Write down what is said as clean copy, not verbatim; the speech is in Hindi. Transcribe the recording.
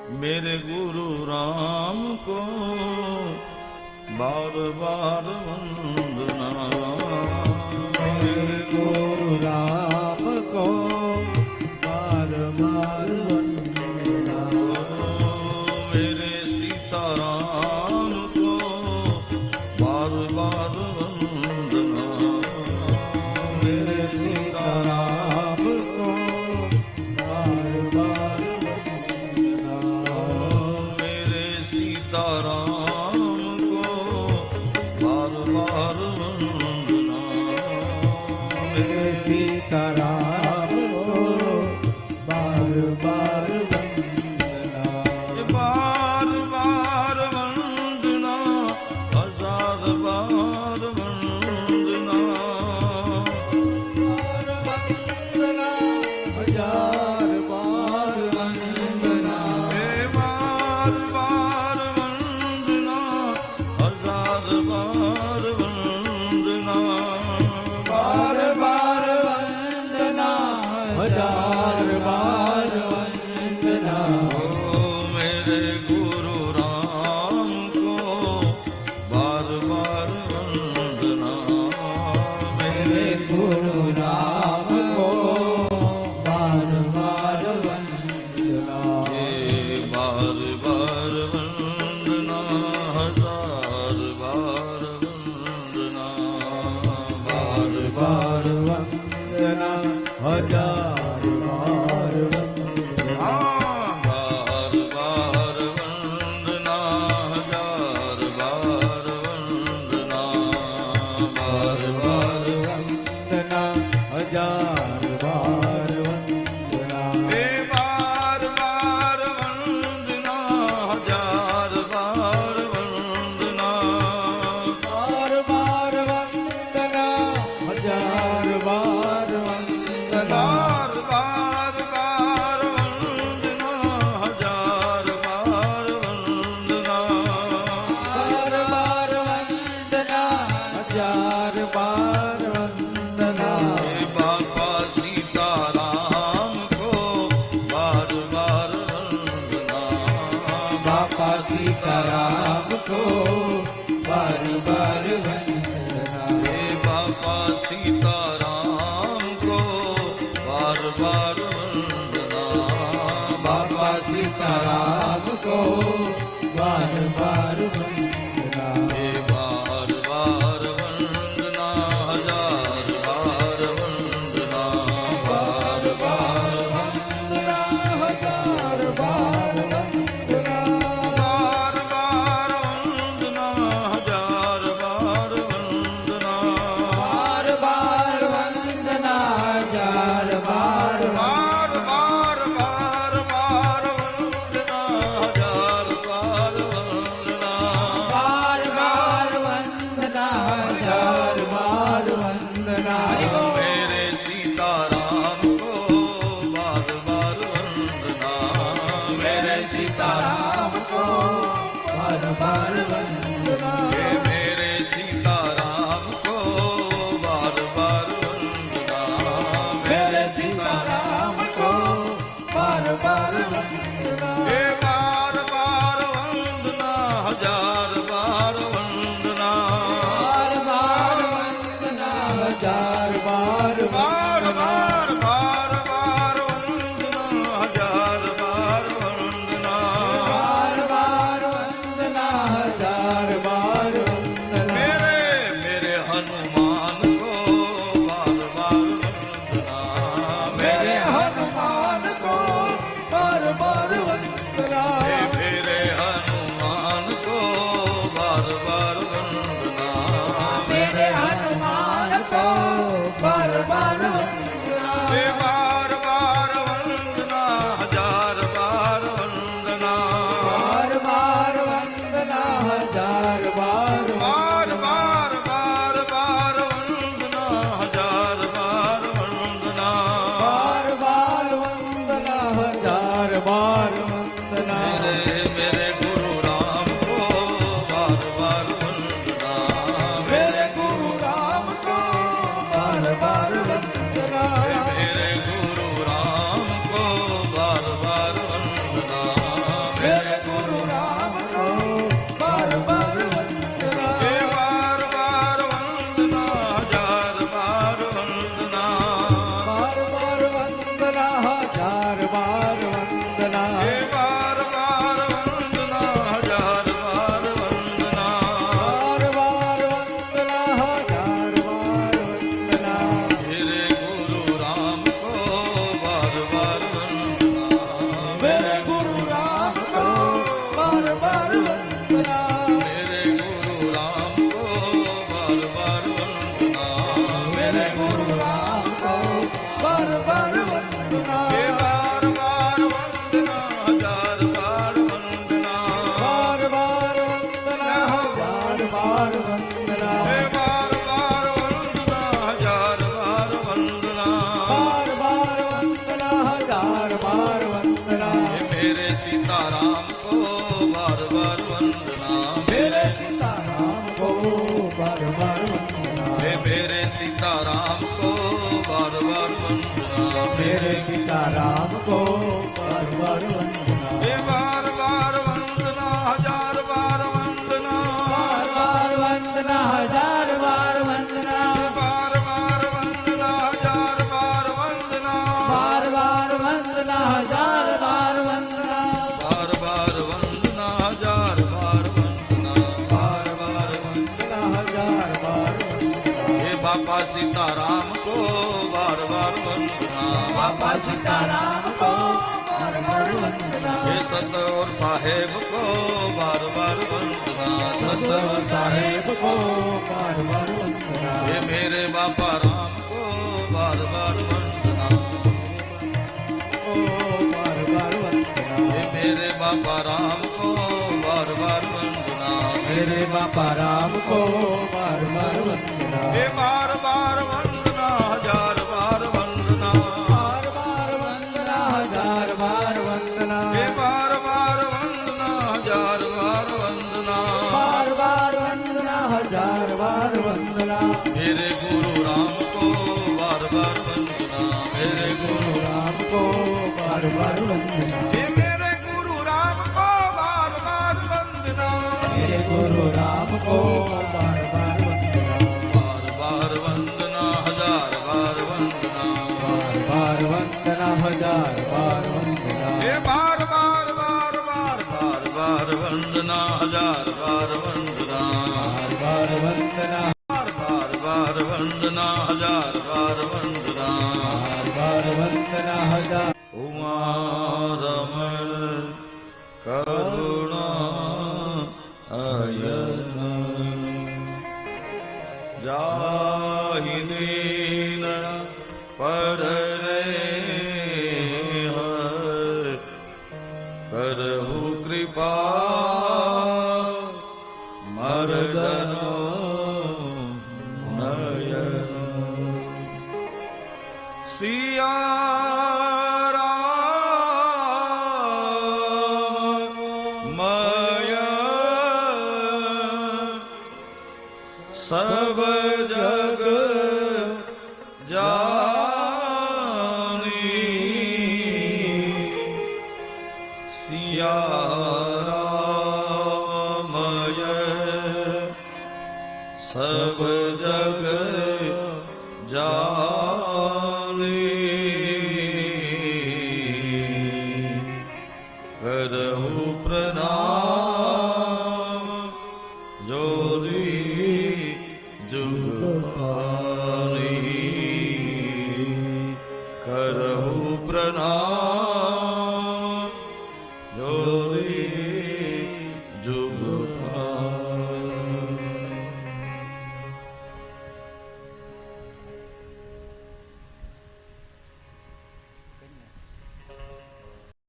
मेरे गुरु राम को बार बार वंदना। मेरे गुरु राम को बार बार वंदना। मेरे सीताराम को बार बार वंदना। मेरे सीताराम को बार बार वंदना। मेरे सीताराम को बार बार वंदना। मेरे सीताराम को बार बार वंदना। बार बार वंदना, हजार बार वंदना। बार वंदना, हजार बार वंदना। बार बार वंदना, हजार बार वंदना। बार बार वंदना, हजार बार वंदना। ओ मेरे गुरु राम को बार बार वंदना। मेरे गुरु राम को बार बार वंदना। बार बार वंदना, हजार बार वंदना। बार बार वंदना, हजार बार वंदना। बार बार वंदना, हजार बार वंदना। बार बार वंदना, हजार बार वंदना। बार बार वंदना, हजार बार वंदना। बार बार वंदना, हजार बार वंदना। बार बार बार वंदना, हजार बार वंदना। बार बार वंदना, हजार बार वंदना। बाबा सीताराम को बार बार वंदना। बाबा सीताराम को बार बार वंदना। बाबा सीताराम को बार बार वंदना। बाबा सीताराम को बार बार वंदना। बार बार वंदना, हजार बार वंदना। बार बार वंदना, हजार बार वंदना। बार बार वंदना, हजार बार वंदना। बार बार वंदना, हजार बार बार बार बार बार वंदना, हजार बार वंदना। बार बार वंदना, हजार बार वंदना। मेरे सीताराम को बार बार वंदना। मेरे सीताराम को बार बार वंदना। मेरे सीताराम को बार बार वंदना। मेरे सीताराम को बार बार वंदना। बार बार वंदना, हजार बार वंदना। बार बार वंदना, हजार बार बार वंदना। बार बार बार वंदना, हजार बार वंदना। बार बार वंदना, हजार बार वंदना। मेरे हनुमान को बार बार वंदना। मेरे हनुमान को बार बार હજાર વાર વંદના હે બાર બાર વંદના હજાર બાર વંદના બાર વાર વંદના હજાર વાર વંદના मेरे गुरु राम को बार बार वंदना મેરે ગુરુ રામ કો બાર બાર વંદના मेरे गुरु राम को बार बार वंदना મેરે ગુરુ રામ કો બાર બાર વંદના हे बार बार वंदना हजार बार वंदना બાર બાર વંદના હજાર બાર વંદના हे बार बार वंदना हजार बार वंदना બાર બાર વંદના હજાર બાર વંદના हे मेरे सीताराम को बार बार वंदना મેરે સીતારામ કો બાર બાર વંદના हे मेरे सीताराम को बार बार वंदना મેરે સીતારામ કો બાર બાર વંદના हे बार बार वंदना हजार बार वंदना બાર બાર વંદના હજાર બાર વંદના बार बार वंदना हजार बार वंदना બાર બાર વંદના હજાર બાર વંદના बार बार वंदना हजार बार वंदना बार बार વંદના હજાર બાર વંદના हे बापा सीताराम को बार बार वंदना બાપા સીતારામ કો બાર બાર વંદના हे सत और साहेब को बार बार वंदना सत સદગુરુ સાહેબ કો બાર બાર વંદના हे मेरे बापा राम को बार बार वंदना ઓ બાર બાર વંદના हे मेरे बापा राम को बार बार वंदना મેરે બાપા રામ કો બાર બાર વંદના हे बार बार वंदना हजार बार वंदना બાર બાર વંદના હજાર બાર વંદના हे बार बार वंदना हजार बार वंदना બાર બાર વંદના હજાર બાર વંદના मेरे गुरु राम को बार बार वंदना मेरे गुरु રામ કો બાર બાર વંદના हे मेरे गुरु राम को बार बार वंदना મેરે ગુરુ રામ કો બાર બાર વંદના बार बार वंदना हजार बार वंदना બાર બાર વંદના હજાર બાર વંદના हे बार बार बार बार बार बार वंदना हजार बार वंदना બાર બાર વંદના बार बार बार वंदना हजार बार वंदना બાર બાર વંદના હજાર उमा रमण करुणा अयन जाहि दीन पर करहु कृपा मर्दनो नयन सिया राम मय सब जग जानी सिया रामय सब जग जानी करहु प्रणाम जोरी जुग